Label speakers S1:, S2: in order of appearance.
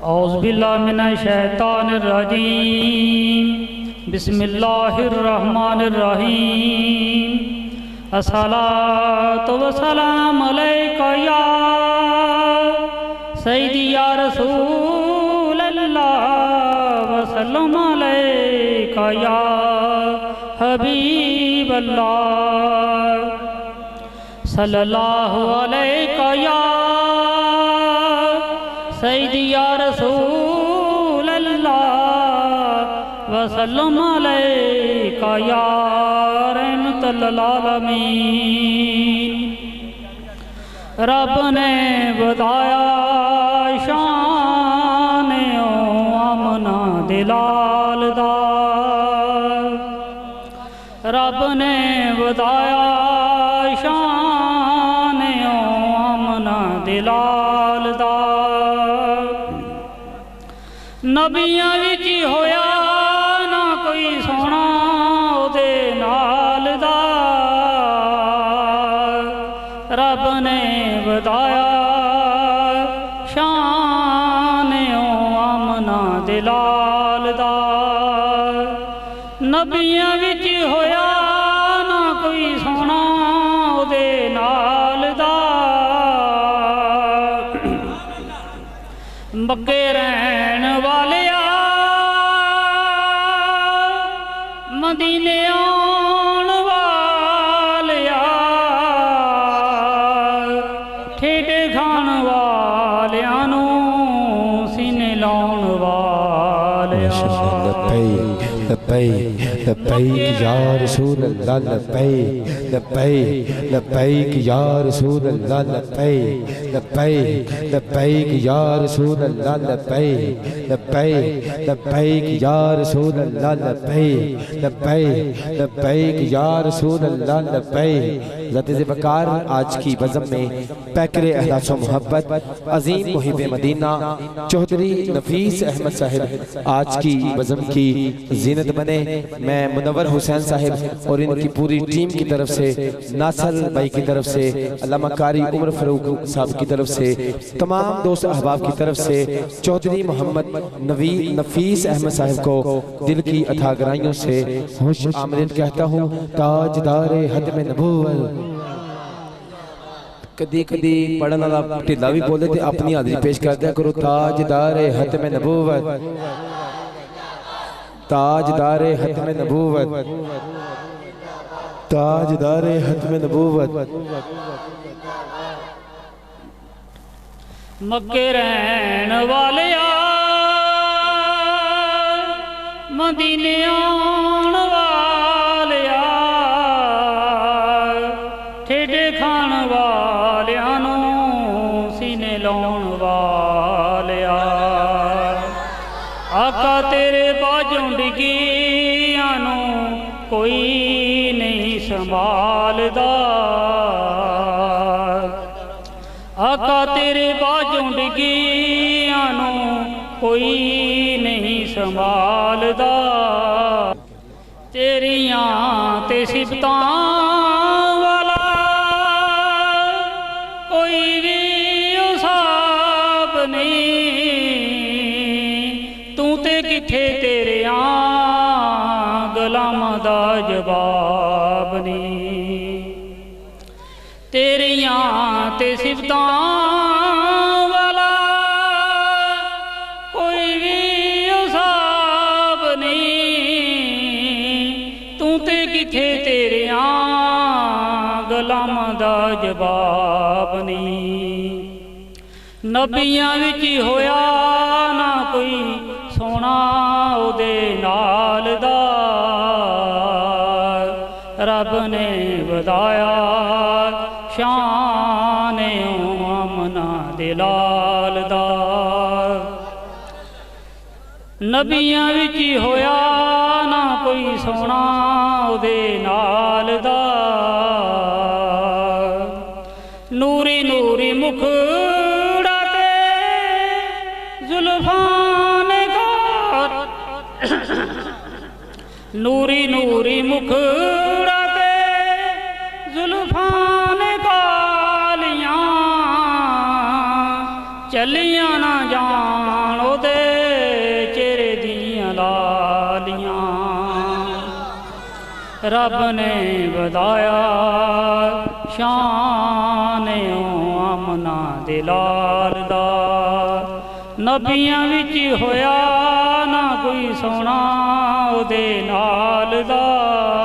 S1: औज़ुबिल्लाहिमिनश्शैतानिर्रजीम बिस्मिल्लाहिर्रहमानिर्रहीम अस्सलातु वस्सलामु अलैका या सय्यदी या रसूलल्लाह वसल्लम अलैका या हबीबल्लाह सल्लल्लाहु अलैका या सय्यदी या रसूलल्लाह वसल्लम अलैका या रहमतल आलमीन। रब ने बताया शान ओ आमना दिलाल दा, रब ने बताया शान ओ आमना दिलाल दा। नबियां विच होया ना कोई सोना ओदे नाल दा, रब ने बताया शान ओ आमना दिलाल दा। नबियां विच होया ना कोई सोना ओदे नाल दा, मक्के रहन वालिया मदीने आउण वालिया, ठेडे खाण वालियां नूं सीने लाउण वालिया।
S2: लब्बैक लब्बैक या रसूल अल्लाह, लब्बैक लब्बैक लब्बैक या रसूल अल्लाह, लब्बैक लब्बैक लब्बैक या रसूल अल्लाह, लब्बैक लब्बैक लब्बैक या रसूल अल्लाह, लब्बैक लब्बैक लब्बैक या रसूल अल्लाह, लब्बैक। ज़ात-ए वक़ार आज की बज़म में पैकरे अहलास व मोहब्बत अजीम मुहिब मदीना चौधरी नफीस अहमद साहिब आज की बज़म की जीनत बने। मैं मुनव्वर हुसैन साहिब और इनकी पूरी टीम की तरफ से, नासल भाई की तरफ से, अल्लामा कारी उमर फरूक साहब की तरफ से, तमाम दोस्त अहबाब की तरफ से चौधरी मोहम्मद नफीस अहमद साहिब को दिल की अथा गहराइयों से खुश आमदीद कहता हूँ। ताजदारे हतम नबूवत। कदी कदी पढ़ने वाला ढिला भी बोले थे, अपनी हाज़री पेश कर दिया करो। ताजदारे हतम नबूवत, ताजदारे हतम नबूवत, ताजदारे हतम नबूवत।
S1: मक्के रहन वालिया मदीने आउण वालिया, ठेडे खाण वालियां नूं सीने लाउण वालिया। आका तेरे बाजों डिगियां नूं कोई नहीं संभालदा, आका तेरे बाजों डिगियां नूं कोई नहीं संभालदा। तेरियां ते सिफतां वाला कोई भी हिसाब नहीं, तू ते किथे तेरियां गुलामां दा जवाब नहीं। तेरियां ते सिफतां वाला कोई भी हिसाब नहीं, तू ते किथे तेरियां गुलामां दा जवाब नहीं। नबियां विच होया ना कोई सोना ओदे नाल दा, रब ने बताया शान ओ आमना दिलाल दा। नबियां विच होया ना कोई सोना ओदे नाल दा, नूरी नूरी मुखड़ा ते जुल्फां ने घाट, नूरी नूरी मुखड़ा ते जुल्फां ने गालियां, चलियां ना जान रब ने वधाया शान आमना दे लाल दा नबियां विच होया ना कोई सोना उदे नाल दा